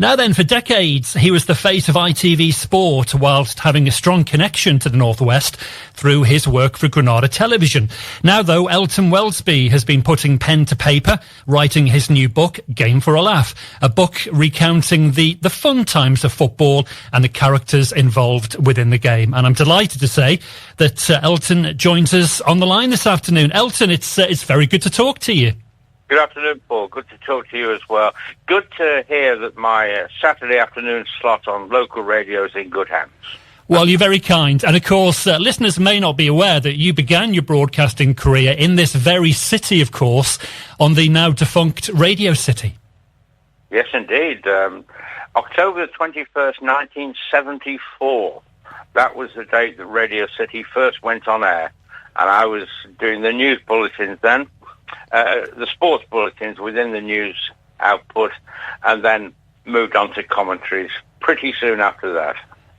Now then, for decades, he was the face of ITV Sport, whilst having a strong connection to the Northwest through his work for Granada Television. Now, though, Elton Welsby has been putting pen to paper, writing his new book, Game for a Laugh, a book recounting the fun times of football and the characters involved within the game. And I'm delighted to say that Elton joins us on the line this afternoon. Elton, it's very good to talk to you. Good afternoon, Paul. Good to talk to you as well. Good to hear that my Saturday afternoon slot on local radio is in good hands. Well, you're very kind. And, of course, listeners may not be aware that you began your broadcasting career in this very city, of course, on the now defunct Radio City. Yes, indeed. October the 21st, 1974. That was the date that Radio City first went on air. And I was doing the news bulletins then. The sports bulletins within the news output, and then moved on to commentaries pretty soon after that.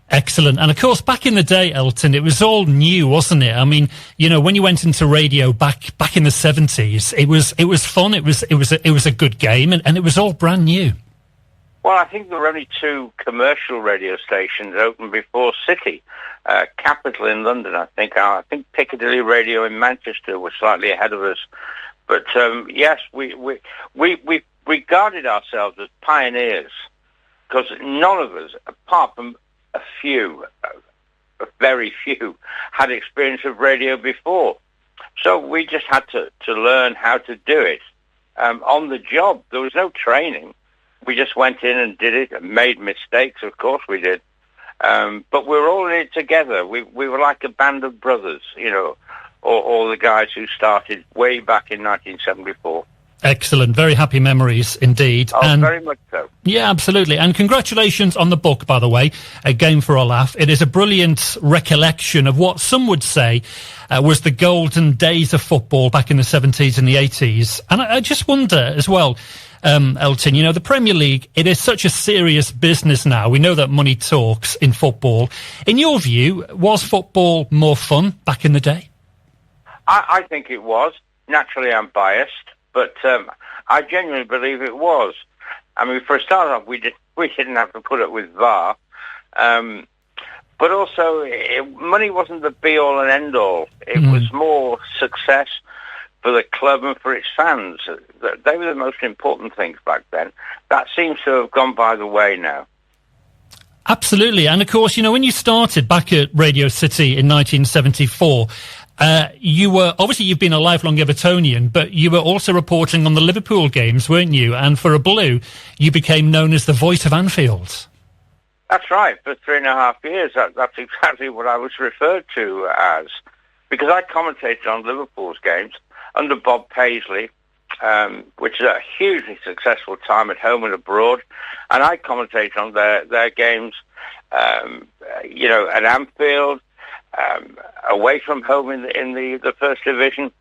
Excellent. And of course, back in the day, Elton, it was all new, wasn't it? I mean, you know, when you went into radio back in the 70s, it was fun. It was a good game, and it was all brand new. Well, I think there were only two commercial radio stations open before City. Capital in London, I think. I think Piccadilly Radio in Manchester was slightly ahead of us. But yes, we regarded ourselves as pioneers, because none of us, apart from a very few, had experience of radio before. So we just had to learn how to do it on the job. There was no training. We just went in and did it and made mistakes. Of course we did. But we were all in it together. We were like a band of brothers, you know, all the guys who started way back in 1974. Excellent. Very happy memories indeed. Oh, and very much so. Yeah, absolutely. And congratulations on the book, by the way, A Game for a Laugh. It is a brilliant recollection of what some would say was the golden days of football back in the 70s and the 80s. And I just wonder as well, Elton, you know, the Premier League, it is such a serious business now. We know that money talks in football. In your view, was football more fun back in the day? I think it was. Naturally, I'm biased, but I genuinely believe it was. I mean, for a start off, we didn't have to put up with VAR, but also money wasn't the be-all and end-all. It was more success for the club and for its fans. They were the most important things back then. That seems to have gone by the way now. Absolutely. And, of course, you know, when you started back at Radio City in 1974... you were, obviously you've been a lifelong Evertonian, but you were also reporting on the Liverpool games, weren't you? And for a Blue, you became known as the voice of Anfield. That's right. For 3.5 years, that's exactly what I was referred to as. Because I commentated on Liverpool's games under Bob Paisley, which is a hugely successful time at home and abroad. And I commentated on their games, you know, at Anfield, away from home in the First Division,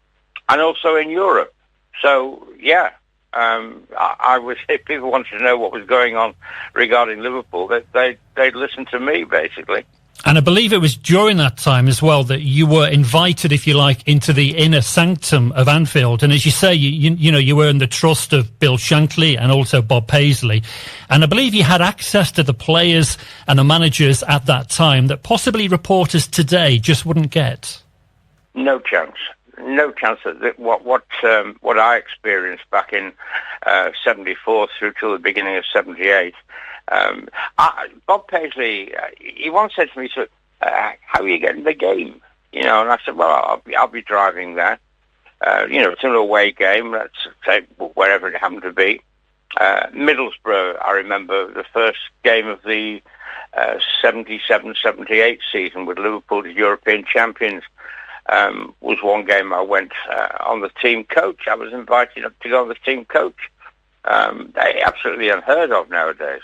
and also in Europe. So yeah, I was. If people wanted to know what was going on regarding Liverpool, they'd listen to me basically. And I believe it was during that time as well that you were invited, if you like, into the inner sanctum of Anfield. And as you say, you know, you were in the trust of Bill Shankly and also Bob Paisley. And I believe you had access to the players and the managers at that time that possibly reporters today just wouldn't get. No chance. No chance that what I experienced back in 74 through till the beginning of 78. Bob Paisley, he once said to me, "So, how are you getting the game?" You know, and I said, "Well, I'll be driving there. You know, it's an away game. Let's say wherever it happened to be. Middlesbrough, I remember the first game of the 77-78 season with Liverpool as European champions. Was one game I went on the team coach. I was invited up to go on the team coach. They absolutely unheard of nowadays."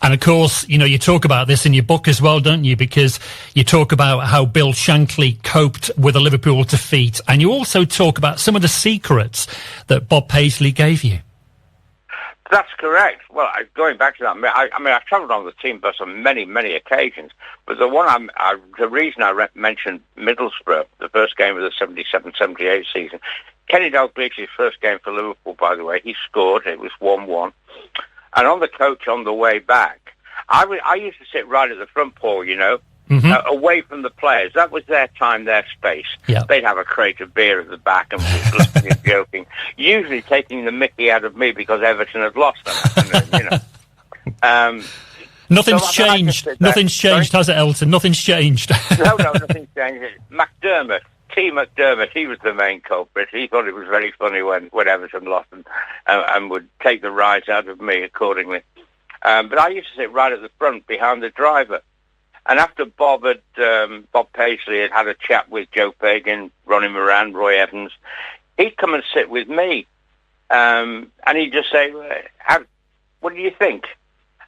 And of course, you know, you talk about this in your book as well, don't you? Because you talk about how Bill Shankly coped with a Liverpool defeat. And you also talk about some of the secrets that Bob Paisley gave you. That's correct. Well, going back to that, I mean, I've travelled on the team bus on many, many occasions. But the reason I mentioned Middlesbrough, the first game of the 77-78 season, Kenny Dalglish's first game for Liverpool, by the way, he scored. It was 1-1. And on the coach on the way back, I used to sit right at the front, Paul, you know, away from the players. That was their time, their space. Yeah. They'd have a crate of beer at the back and was laughing and joking, usually taking the mickey out of me because Everton had lost that afternoon, you know. Nothing's changed. Nothing's changed, has it, Elton? Nothing's changed. No, nothing's changed. T. McDermott, he was the main culprit. He thought it was very funny when Everton lost and would take the rise out of me accordingly. But I used to sit right at the front behind the driver. And after Bob Paisley had a chat with Joe Pagan, Ronnie Moran, Roy Evans, he'd come and sit with me. And he'd just say, what do you think?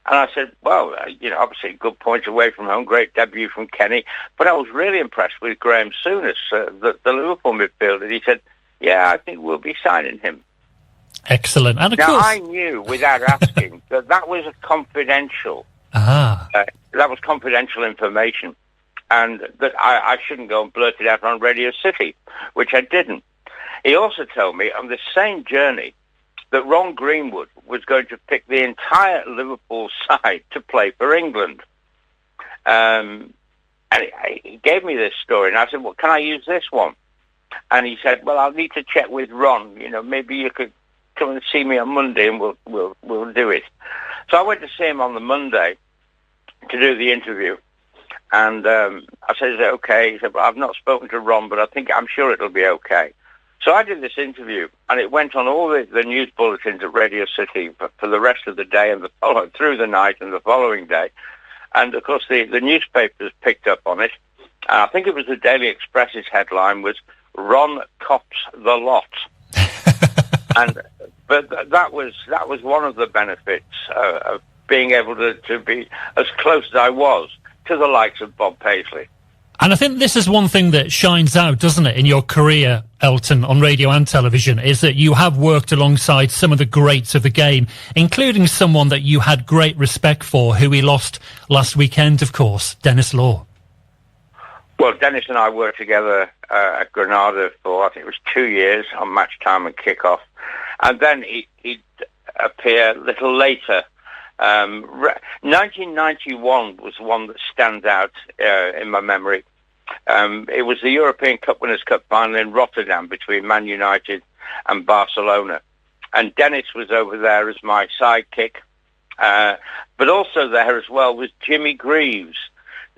And I said, well, you know, obviously good points away from home, great debut from Kenny. But I was really impressed with Graham Souness, the Liverpool midfielder. He said, yeah, I think we'll be signing him. Excellent. And of now, course, I knew without asking that was a confidential. That was confidential information, and that I shouldn't go and blurt it out on Radio City, which I didn't. He also told me on the same journey that Ron Greenwood was going to pick the entire Liverpool side to play for England. And he gave me this story, and I said, well, can I use this one? And he said, well, I'll need to check with Ron. You know, maybe you could come and see me on Monday and we'll do it. So I went to see him on the Monday to do the interview. And I said, is it okay? He said, well, I've not spoken to Ron, but I'm sure it'll be okay. So I did this interview, and it went on all the news bulletins at Radio City for the rest of the day and through the night and the following day. And, of course, the newspapers picked up on it. I think it was the Daily Express's headline was, Ron cops the lot. But that was one of the benefits of being able to be as close as I was to the likes of Bob Paisley. And I think this is one thing that shines out, doesn't it, in your career, Elton, on radio and television, is that you have worked alongside some of the greats of the game, including someone that you had great respect for, who we lost last weekend, of course, Denis Law. Well, Dennis and I worked together at Granada for, I think it was 2 years on match time and kick-off. And then he'd appear a little later. 1991 was one that stands out in my memory. It was the European Cup Winners' Cup final in Rotterdam between Man United and Barcelona. And Dennis was over there as my sidekick. But also there as well was Jimmy Greaves.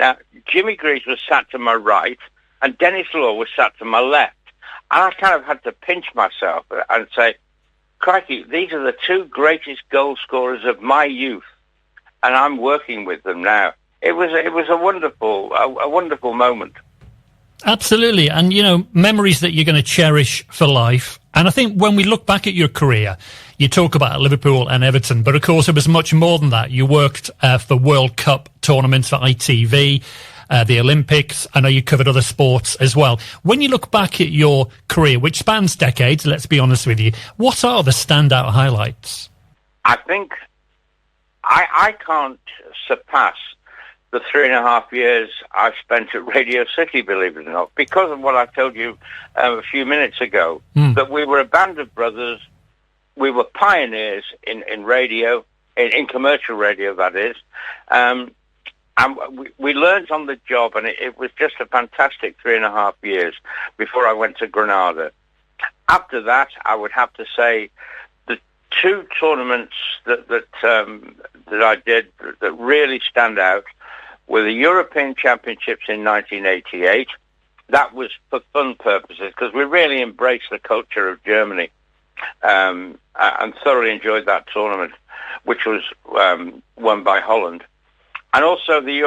Now, Jimmy Greaves was sat to my right and Denis Law was sat to my left. And I kind of had to pinch myself and say, crikey, these are the two greatest goal scorers of my youth, and I'm working with them now. It was a wonderful moment. Absolutely, and you know, memories that you're going to cherish for life. And I think when we look back at your career, you talk about Liverpool and Everton, but of course it was much more than that. You worked for World Cup tournaments for ITV. The Olympics. I know you covered other sports as well. When you look back at your career, which spans decades, let's be honest with you, what are the standout highlights? I think I can't surpass the 3.5 years I spent at Radio City, believe it or not, because of what I told you a few minutes ago, that we were a band of brothers. We were pioneers in radio, in commercial radio, that is. And we learned on the job, and it was just a fantastic 3.5 years before I went to Granada. After that, I would have to say the two tournaments that I did that really stand out were the European Championships in 1988. That was for fun purposes because we really embraced the culture of Germany and thoroughly enjoyed that tournament, which was won by Holland. And also the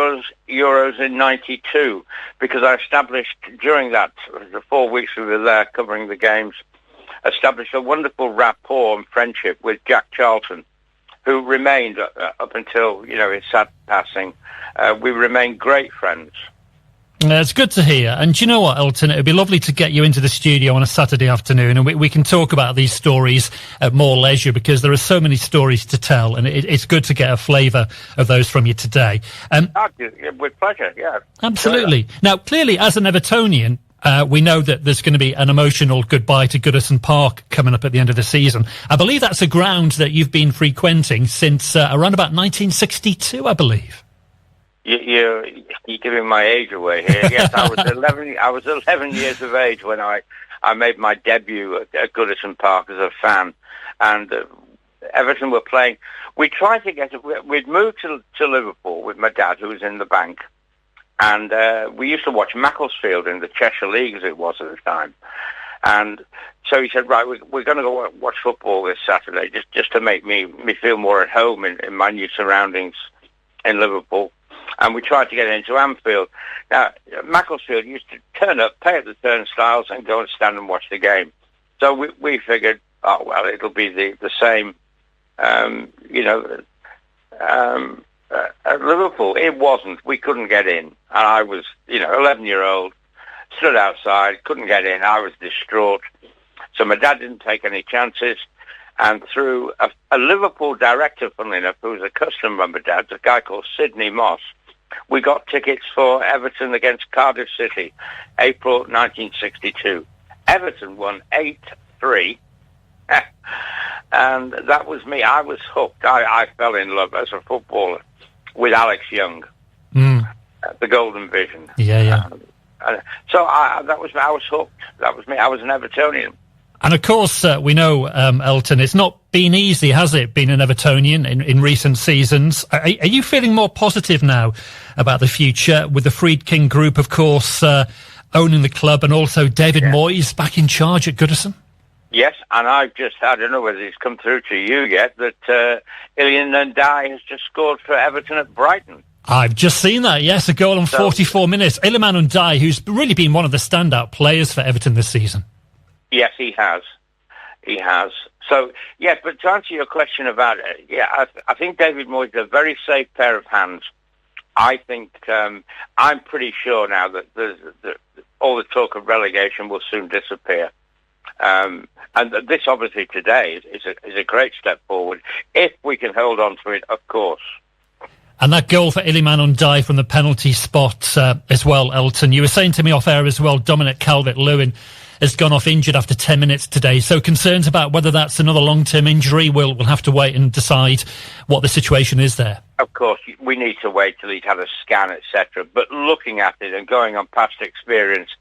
Euros in 92, because I established during that, the 4 weeks we were there covering the games, established a wonderful rapport and friendship with Jack Charlton, who remained up until, his sad passing. We remained great friends. It's good to hear. And do you know what, Elton? It would be lovely to get you into the studio on a Saturday afternoon and we can talk about these stories at more leisure because there are so many stories to tell and it's good to get a flavour of those from you today. With pleasure, yeah. Absolutely. Now, clearly, as an Evertonian, we know that there's going to be an emotional goodbye to Goodison Park coming up at the end of the season. I believe that's a ground that you've been frequenting since around about 1962, I believe. You're giving my age away here. Yes, I was 11. I was 11 years of age when I made my debut at Goodison Park as a fan, and Everton were playing. We tried to get it. We'd moved to Liverpool with my dad, who was in the bank, and we used to watch Macclesfield in the Cheshire League, as it was at the time. And so he said, right, we're going to go watch football this Saturday, just to make me feel more at home in my new surroundings in Liverpool. And we tried to get into Anfield. Now, Macclesfield used to turn up, pay at the turnstiles, and go and stand and watch the game. So we figured, oh, well, it'll be the same, at Liverpool. It wasn't. We couldn't get in. And I was, 11-year-old, stood outside, couldn't get in. I was distraught. So my dad didn't take any chances. And through a Liverpool director, funnily enough, who was a customer of my dad's, a guy called Sidney Moss, we got tickets for Everton against Cardiff City, April 1962. Everton won 8-3, and that was me. I was hooked. I fell in love as a footballer with Alex Young, the Golden Vision. Yeah. So I was hooked. That was me. I was an Evertonian. And of course, we know, Elton, it's not been easy, has it, being an Evertonian in recent seasons? Are you feeling more positive now about the future, with the Friedkin Group, of course, owning the club, and also David Moyes back in charge at Goodison? Yes, and I don't know whether it's come through to you yet, that Ilian Ndiaye has just scored for Everton at Brighton. I've just seen that, yes, a goal in 44 minutes. Iliman Ndiaye, who's really been one of the standout players for Everton this season. Yes, he has. He has. So, yes, but to answer your question about it, I think David Moyes is a very safe pair of hands. I think I'm pretty sure now that all the talk of relegation will soon disappear. And this, obviously, today is a great step forward, if we can hold on to it, of course. And that goal for Iliman Ndiaye from the penalty spot as well, Elton. You were saying to me off air as well, Dominic Calvert-Lewin has gone off injured after 10 minutes today. So concerns about whether that's another long-term injury, we'll have to wait and decide what the situation is there. Of course, we need to wait till he's had a scan, etc. But looking at it and going on past experience,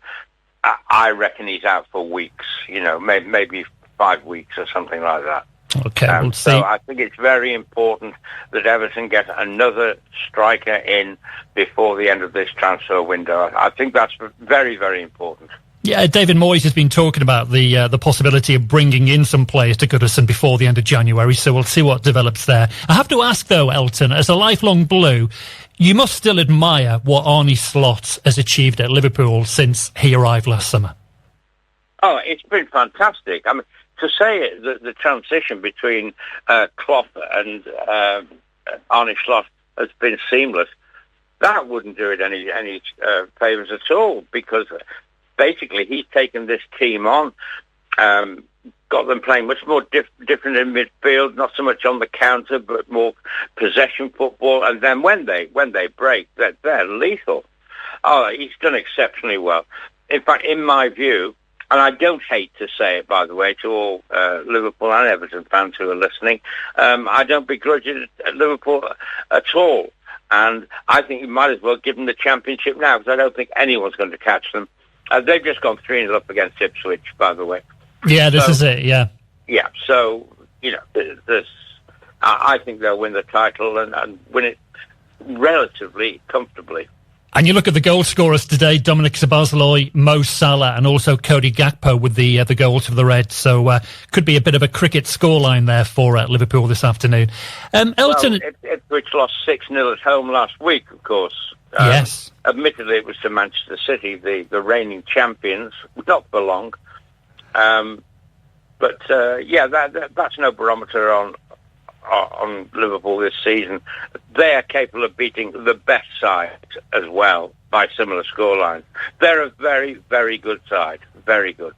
I reckon he's out for weeks, maybe 5 weeks or something like that. Okay, we'll see. So I think it's very important that Everton get another striker in before the end of this transfer window. I think that's very, very important. Yeah, David Moyes has been talking about the possibility of bringing in some players to Goodison before the end of January, so we'll see what develops there. I have to ask, though, Elton, as a lifelong Blue, you must still admire what Arne Slot has achieved at Liverpool since he arrived last summer. Oh, it's been fantastic. I mean, to say the transition between Klopp and Arne Slot has been seamless, that wouldn't do it any favours at all, because basically he's taken this team on, got them playing much more different in midfield, not so much on the counter, but more possession football. And then when they break, they're lethal. Oh, he's done exceptionally well. In fact, in my view, and I don't hate to say it, by the way, to all Liverpool and Everton fans who are listening, I don't begrudge it at Liverpool at all. And I think you might as well give them the championship now, because I don't think anyone's going to catch them. They've just gone 3-0 up against Ipswich, by the way. Yeah, this is it, yeah. Yeah, so, I think they'll win the title and win it relatively comfortably. And you look at the goal scorers today, Dominic Szoboszlai, Mo Salah, and also Cody Gakpo with the goals for the Reds. So could be a bit of a cricket scoreline there for Liverpool this afternoon. Elton... Well, Ipswich lost 6-0 at home last week, of course. Yes. Admittedly, it was to Manchester City, the reigning champions, not for long. That's no barometer on Liverpool this season. They are capable of beating the best side as well by similar scorelines. They're a very, very good side. Very good.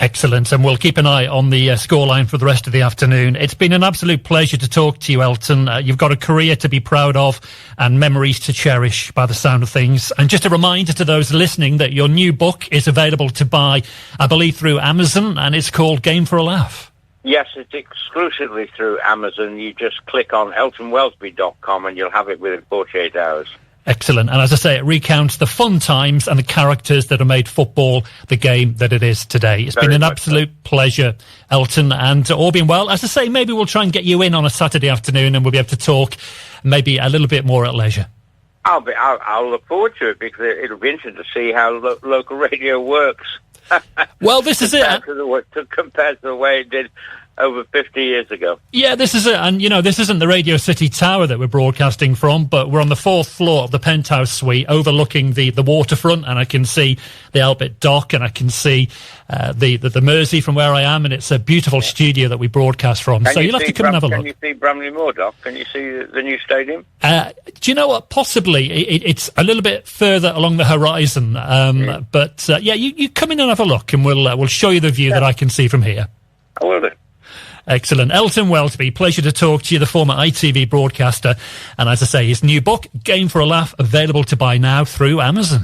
Excellent, and we'll keep an eye on the scoreline for the rest of the afternoon. It's been an absolute pleasure to talk to you, Elton. You've got a career to be proud of and memories to cherish by the sound of things. And just a reminder to those listening that your new book is available to buy, I believe, through Amazon, and it's called Game for a Laugh. Yes, it's exclusively through Amazon. You just click on eltonwelsby.com and you'll have it within 48 hours. Excellent. And as I say, it recounts the fun times and the characters that have made football the game that it is today. It's been an absolute pleasure, Elton, and all being well, as I say, maybe we'll try and get you in on a Saturday afternoon and we'll be able to talk maybe a little bit more at leisure. I'll look forward to it because it'll be interesting to see how local radio works. Well, this is it. Compared to the way it did over 50 years ago. Yeah, this is it. And, you know, this isn't the Radio City Tower that we're broadcasting from, but we're on the 4th floor of the penthouse suite overlooking the waterfront, and I can see the Albert Dock, and I can see the Mersey from where I am, and it's a beautiful studio that we broadcast from. So you'll have to come and have a look. Can you see Bramley Moor, Doc? Can you see the new stadium? Do you know what? Possibly. It's a little bit further along the horizon. But, you come in and have a look, and we'll show you the view that I can see from here. I will do. Excellent. Elton Welsby, pleasure to talk to you, the former ITV broadcaster. And as I say, his new book, Game for a Laugh, available to buy now through Amazon.